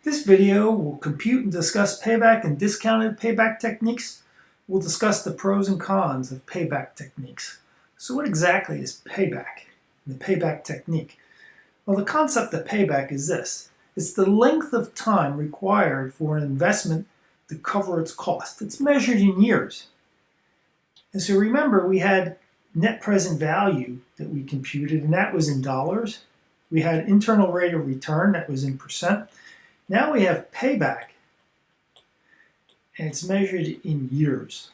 This video will compute and discuss payback and discounted payback techniques. We'll discuss the pros and cons of payback techniques. So what exactly is payback, the payback technique? Well, the concept of payback is this. It's the length of time required for an investment to cover its cost. It's measured in years. And so remember, we had net present value that we computed, and that was in dollars. We had internal rate of return, that was in percent. Now we have payback, and it's measured in years.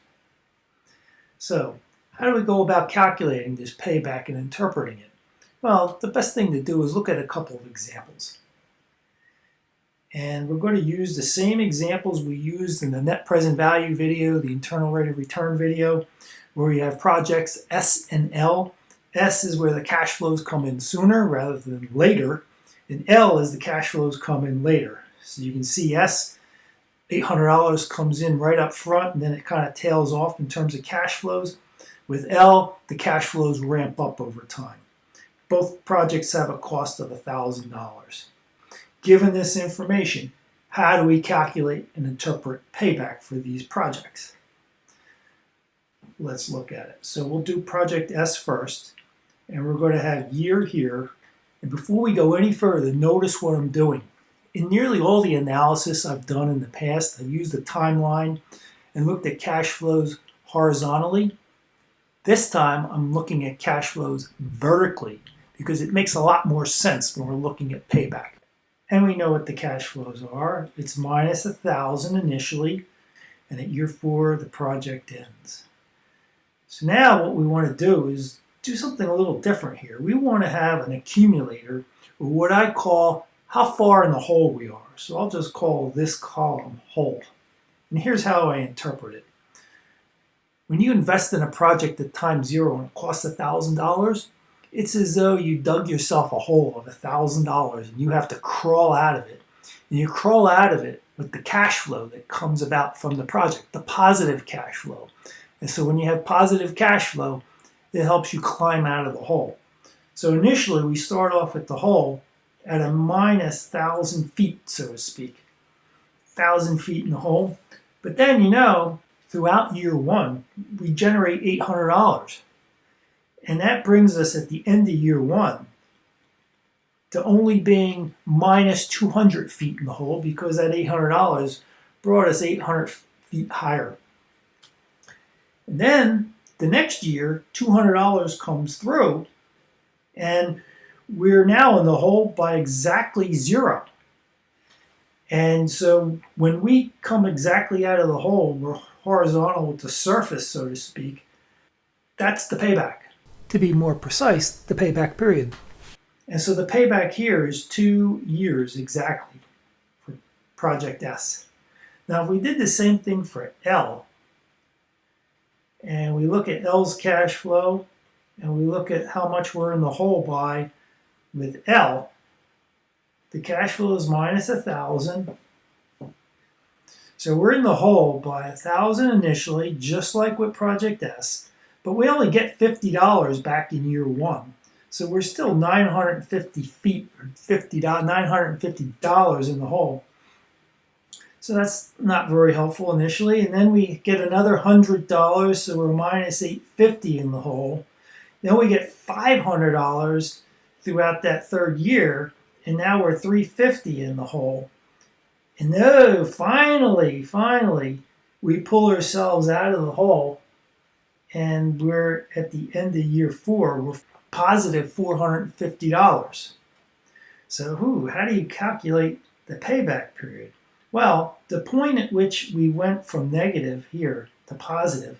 So how do we go about calculating this payback and interpreting it? Well, the best thing to do is look at a couple of examples. And we're going to use the same examples we used in the net present value video, the internal rate of return video, where we have projects S and L. S is where the cash flows come in sooner rather than later, and L is the cash flows come in later. So you can see S, $800 comes in right up front, and then it kind of tails off in terms of cash flows. With L, the cash flows ramp up over time. Both projects have a cost of $1,000. Given this information, how do we calculate and interpret payback for these projects? Let's look at it. So we'll do project S first, and we're going to have year here. And before we go any further, notice what I'm doing. In nearly all the analysis I've done in the past, I've used a timeline and looked at cash flows horizontally. This time, I'm looking at cash flows vertically because it makes a lot more sense when we're looking at payback. And we know what the cash flows are. It's minus 1,000 initially, and at year 4, the project ends. So now what we want to do is do something a little different here. We want to have an accumulator, or what I call how far in the hole we are. So I'll just call this column hole. And here's how I interpret it. When you invest in a project at time 0 and it costs $1,000, it's as though you dug yourself a hole of $1,000 and you have to crawl out of it. And you crawl out of it with the cash flow that comes about from the project, the positive cash flow. And so when you have positive cash flow, it helps you climb out of the hole. So initially we start off at the hole at a minus 1,000 feet, so to speak. 1,000 feet in the hole. But then, throughout year 1, we generate $800. And that brings us at the end of year 1 to only being minus 200 feet in the hole because that $800 brought us 800 feet higher. And then the next year, $200 comes through, and we're now in the hole by exactly 0. And so when we come exactly out of the hole, we're horizontal with the surface, so to speak. That's the payback. To be more precise, the payback period. And so the payback here is 2 years exactly for project S. Now if we did the same thing for L, and we look at L's cash flow, and we look at how much we're in the hole by with L, the cash flow is minus 1,000. So we're in the hole by 1,000 initially, just like with Project S, but we only get $50 back in year 1. So we're still 950 feet, or $950 in the hole. So that's not very helpful initially. And then we get another $100, so we're minus 850 in the hole. Then we get $500 throughout that 3rd year, and now we're 350 in the hole. And finally, we pull ourselves out of the hole, and we're at the end of year 4, we're positive $450. So how do you calculate the payback period? Well, the point at which we went from negative here to positive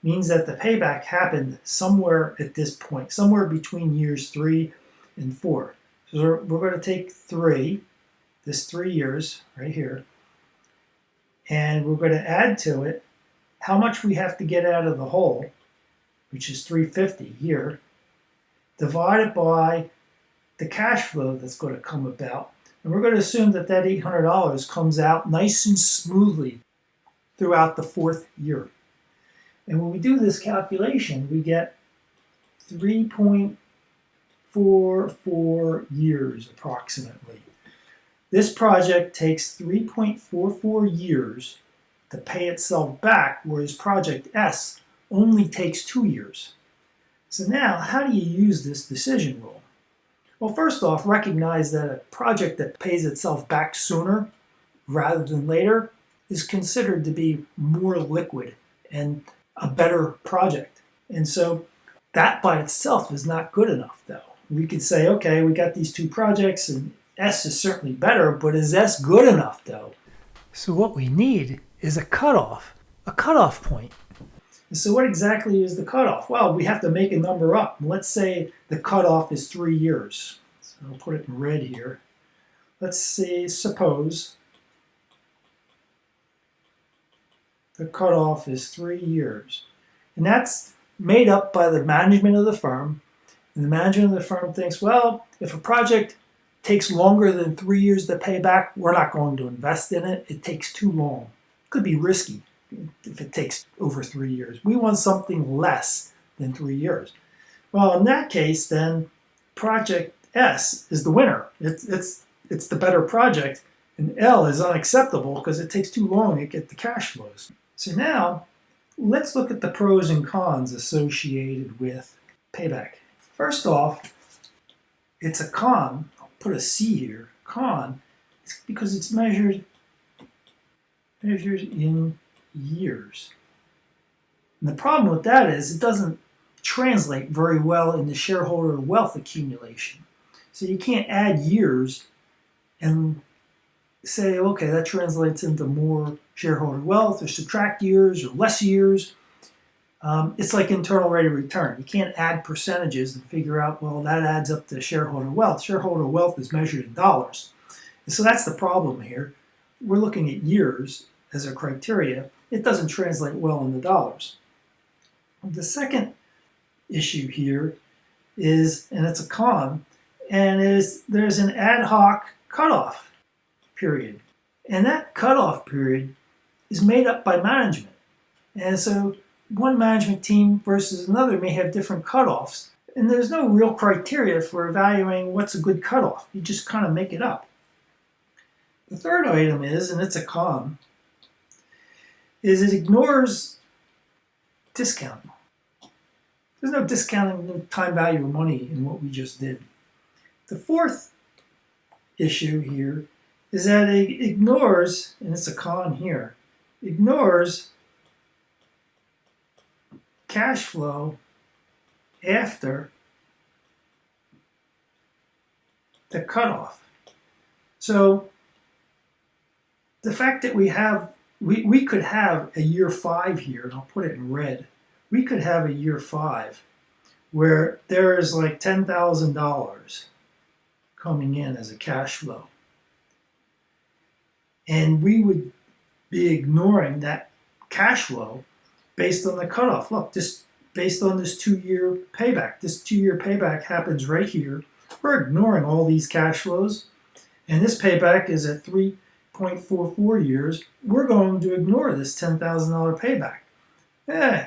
means that the payback happened somewhere at this point, somewhere between years 3 and 4. So we're going to take 3, this 3 years right here, and we're going to add to it how much we have to get out of the hole, which is 350 here, divided by the cash flow that's going to come about. And we're going to assume that that $800 comes out nice and smoothly throughout the 4th year. And when we do this calculation, we get 3.44 years approximately. This project takes 3.44 years to pay itself back, whereas project S only takes 2 years. So now, how do you use this decision rule? Well, first off, recognize that a project that pays itself back sooner rather than later is considered to be more liquid and a better project. And so that by itself is not good enough, though. We could say, okay, we got these two projects and S is certainly better, but is S good enough, though? So what we need is a cutoff point. And so what exactly is the cutoff? Well, we have to make a number up. Let's say the cutoff is 3 years. So I'll put it in red here. Let's say, suppose the cutoff is 3 years. And that's made up by the management of the firm. And the management of the firm thinks, well, if a project takes longer than 3 years to pay back, we're not going to invest in it. It takes too long. It could be risky if it takes over 3 years. We want something less than 3 years. Well, in that case, then project S is the winner. It's the better project, and L is unacceptable because it takes too long to get the cash flows. So now, let's look at the pros and cons associated with payback. First off, it's a con. I'll put a C here. Con, because it's measured in years. And the problem with that is it doesn't translate very well into shareholder wealth accumulation. So you can't add years and say, okay, that translates into more shareholder wealth, or subtract years or less years. It's like internal rate of return. You can't add percentages and figure out, well, that adds up to shareholder wealth. Shareholder wealth is measured in dollars. And so that's the problem here. We're looking at years as a criteria. It doesn't translate well into dollars. The second issue here is, and it's a con, and there's an ad hoc cutoff period. And that cutoff period is made up by management. And so one management team versus another may have different cutoffs. And there's no real criteria for evaluating what's a good cutoff. You just kind of make it up. The third item is, and it's a con, is it ignores discounting. There's no discounting the time value of money in what we just did. The fourth issue here is that it ignores, and it's a con here, ignores cash flow after the cutoff. So the fact that we could have a year 5 here, and I'll put it in red, we could have a year 5 where there is like $10,000 coming in as a cash flow. And we would be ignoring that cash flow based on the cutoff. Look, just based on this 2-year payback. This 2-year payback happens right here. We're ignoring all these cash flows. And this payback is at 3.44 years. We're going to ignore this $10,000 payback.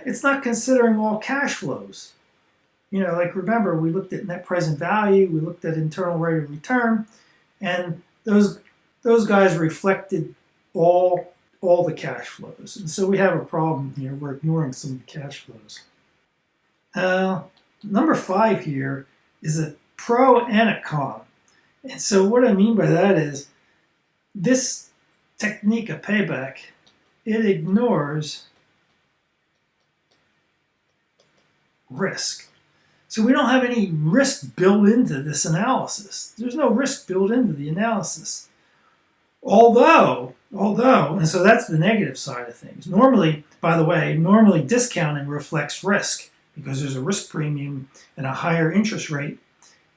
It's not considering all cash flows. You know, like remember, we looked at net present value, we looked at internal rate of return, and those guys reflected all the cash flows. And so we have a problem here. We're ignoring some of the cash flows. Number 5 here is a pro and a con. And so what I mean by that is this technique of payback, it ignores risk. So we don't have any risk built into this analysis. There's no risk built into the analysis. Although, and so that's the negative side of things. Normally, by the way, discounting reflects risk because there's a risk premium, and a higher interest rate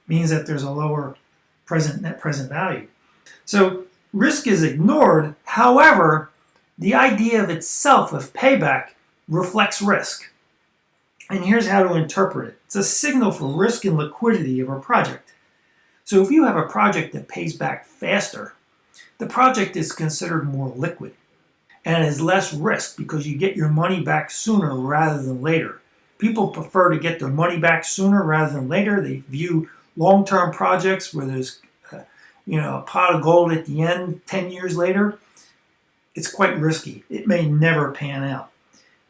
means that there's a lower net present value. So risk is ignored. However, the idea of itself of payback reflects risk. And here's how to interpret it. It's a signal for risk and liquidity of a project. So if you have a project that pays back faster, the project is considered more liquid and has less risk because you get your money back sooner rather than later. People prefer to get their money back sooner rather than later. They view long-term projects where there's a pot of gold at the end 10 years later, it's quite risky. It may never pan out.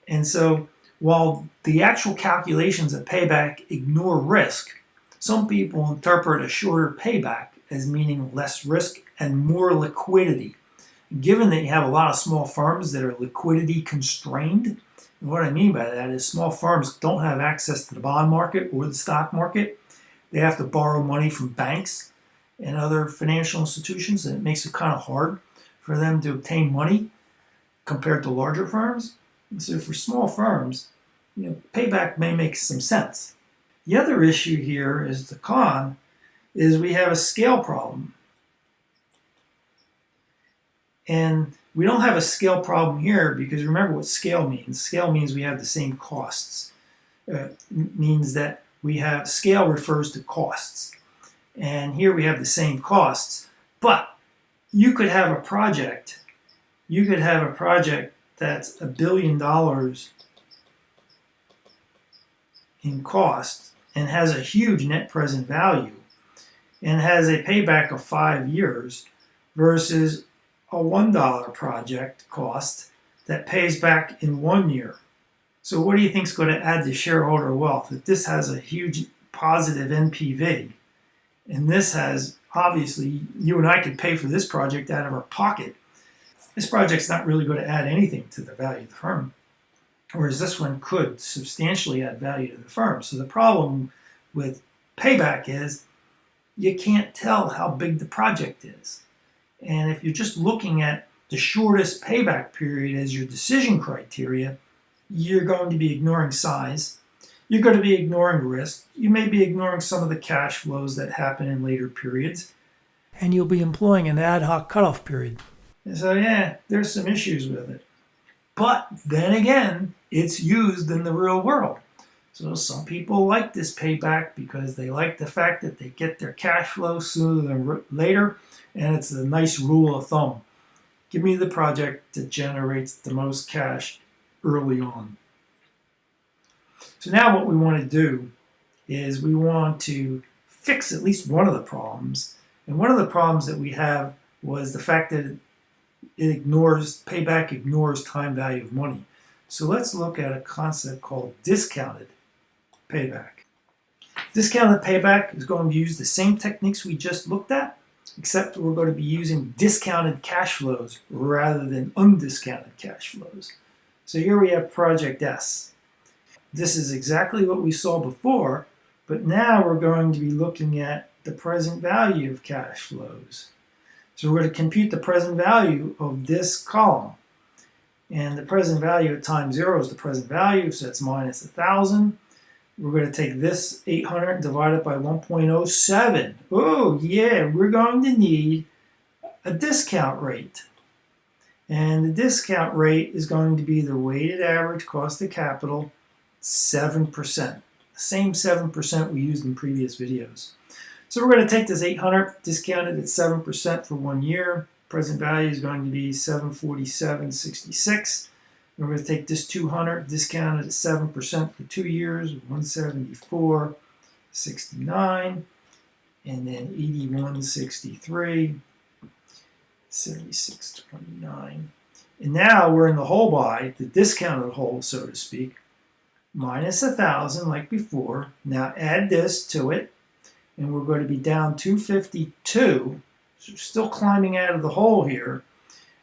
And so while the actual calculations of payback ignore risk, some people interpret a shorter payback as meaning less risk and more liquidity. Given that you have a lot of small firms that are liquidity constrained, and what I mean by that is small firms don't have access to the bond market or the stock market. They have to borrow money from banks and other financial institutions, and it makes it kind of hard for them to obtain money compared to larger firms. And so for small firms, payback may make some sense. The other issue here is the con is we have a scale problem. And we don't have a scale problem here because remember what scale means. Scale means we have the same costs. Means that we have, scale refers to costs. And here we have the same costs. But you could have a project. You could have a project that's $1 billion in cost and has a huge net present value and has a payback of 5 years versus a $1 project cost that pays back in 1 year. So what do you think is going to add to shareholder wealth? If this has a huge positive NPV, and this has, obviously, you and I could pay for this project out of our pocket, this project's not really going to add anything to the value of the firm, whereas this one could substantially add value to the firm. So the problem with payback is you can't tell how big the project is. And if you're just looking at the shortest payback period as your decision criteria, you're going to be ignoring size. You're going to be ignoring risk. You may be ignoring some of the cash flows that happen in later periods. And you'll be employing an ad hoc cutoff period. And so, yeah, there's some issues with it. But then again, it's used in the real world. So some people like this payback because they like the fact that they get their cash flow sooner than later. And it's a nice rule of thumb. Give me the project that generates the most cash early on. So now what we want to do is we want to fix at least one of the problems. And one of the problems that we have was the fact that payback ignores time value of money. So let's look at a concept called discounted payback. Discounted payback is going to use the same techniques we just looked at, except we're going to be using discounted cash flows rather than undiscounted cash flows. So here we have Project S. This is exactly what we saw before, but now we're going to be looking at the present value of cash flows. So we're going to compute the present value of this column. And the present value at time 0 is the present value, so that's minus 1,000. We're going to take this 800 and divide it by 1.07. Oh, yeah, we're going to need a discount rate. And the discount rate is going to be the weighted average cost of capital, 7%. The same 7% we used in previous videos. So we're going to take this 800, discount it at 7% for 1 year. Present value is going to be 747.66. We're going to take this 200, discount it at 7% for 2 years, 174.69, and then 81.63, 76.29. And now we're in the whole by, the discounted whole, so to speak, minus 1,000 like before. Now add this to it, and we're going to be down 252. So we're still climbing out of the hole here.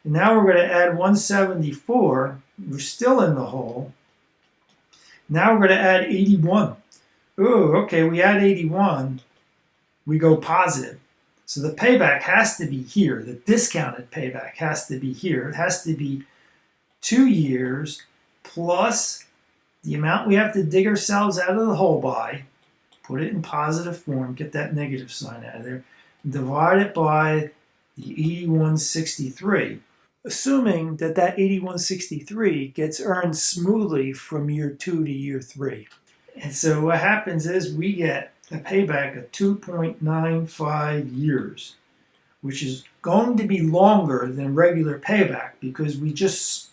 And now we're going to add 174. We're still in the hole. Now we're going to add 81. Oh, okay, we add 81. We go positive. So the payback has to be here. The discounted payback has to be here. It has to be 2 years plus the amount we have to dig ourselves out of the hole by, put it in positive form, get that negative sign out of there, divide it by the 81.63, assuming that that 81.63 gets earned smoothly from year 2 to year 3. And so what happens is we get a payback of 2.95 years, which is going to be longer than regular payback because we just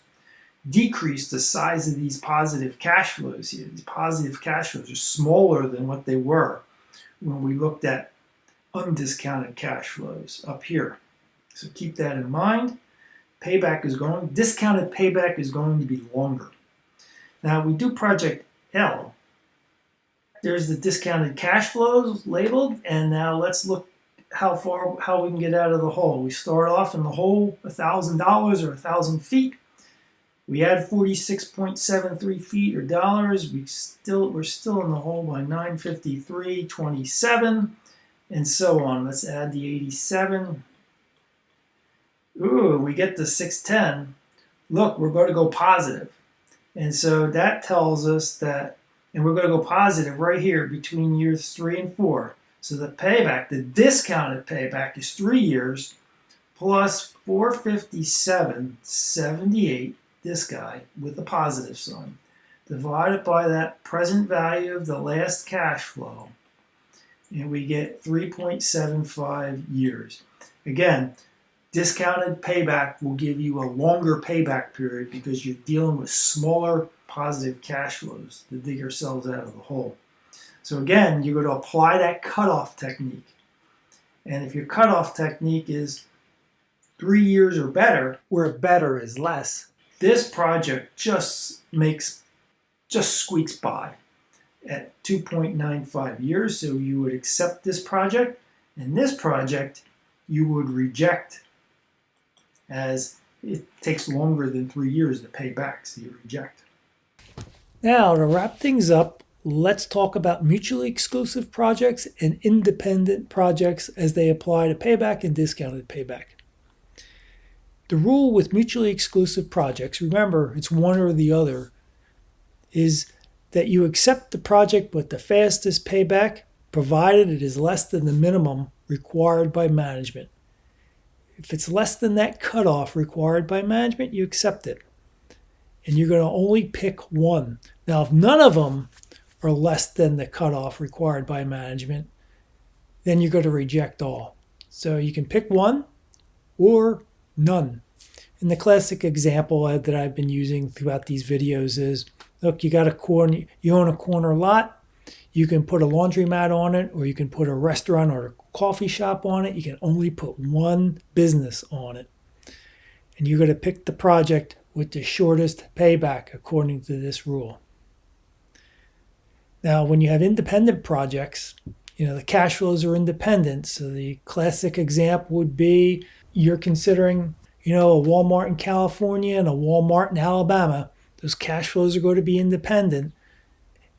decreased the size of these positive cash flows here. These positive cash flows are smaller than what they were when we looked at undiscounted cash flows up here. So keep that in mind. Discounted payback is going to be longer. Now we do project L. There's the discounted cash flows labeled, and now let's look how we can get out of the hole. We start off in the hole $1,000 or 1,000 feet. We add 46.73 feet or dollars. We're still in the hole by 953.27, and so on. Let's add the 87. Ooh, we get to 610. Look, we're going to go positive. And so that tells us that, and we're going to go positive right here between years 3 and 4. So the payback, the discounted payback is 3 years plus 457.78, this guy with the positive sign, divided by that present value of the last cash flow, and we get 3.75 years. Again, discounted payback will give you a longer payback period because you're dealing with smaller positive cash flows to dig yourselves out of the hole. So again, you're going to apply that cutoff technique. And if your cutoff technique is 3 years or better, where better is less, this project just squeaks by at 2.95 years. So you would accept this project, and this project you would reject, as it takes longer than 3 years to pay back, so you reject. Now, to wrap things up, let's talk about mutually exclusive projects and independent projects as they apply to payback and discounted payback. The rule with mutually exclusive projects, remember it's one or the other, is that you accept the project with the fastest payback, provided it is less than the minimum required by management. If it's less than that cutoff required by management, you accept it. And you're going to only pick one. Now, if none of them are less than the cutoff required by management, then you're going to reject all. So you can pick one or none. And the classic example that I've been using throughout these videos is, look, you own a corner lot. You can put a laundromat on it, or you can put a restaurant or a coffee shop on it. You can only put one business on it. And you're going to pick the project with the shortest payback according to this rule. Now, when you have independent projects, the cash flows are independent. So the classic example would be you're considering, a Walmart in California and a Walmart in Alabama. Those cash flows are going to be independent.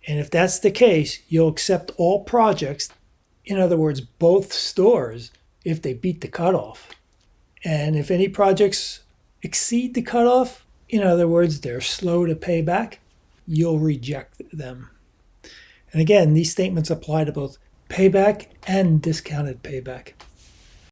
And if that's the case, you'll accept all projects, in other words, both stores, if they beat the cutoff. And if any projects exceed the cutoff, in other words, they're slow to pay back, you'll reject them. And again, these statements apply to both payback and discounted payback.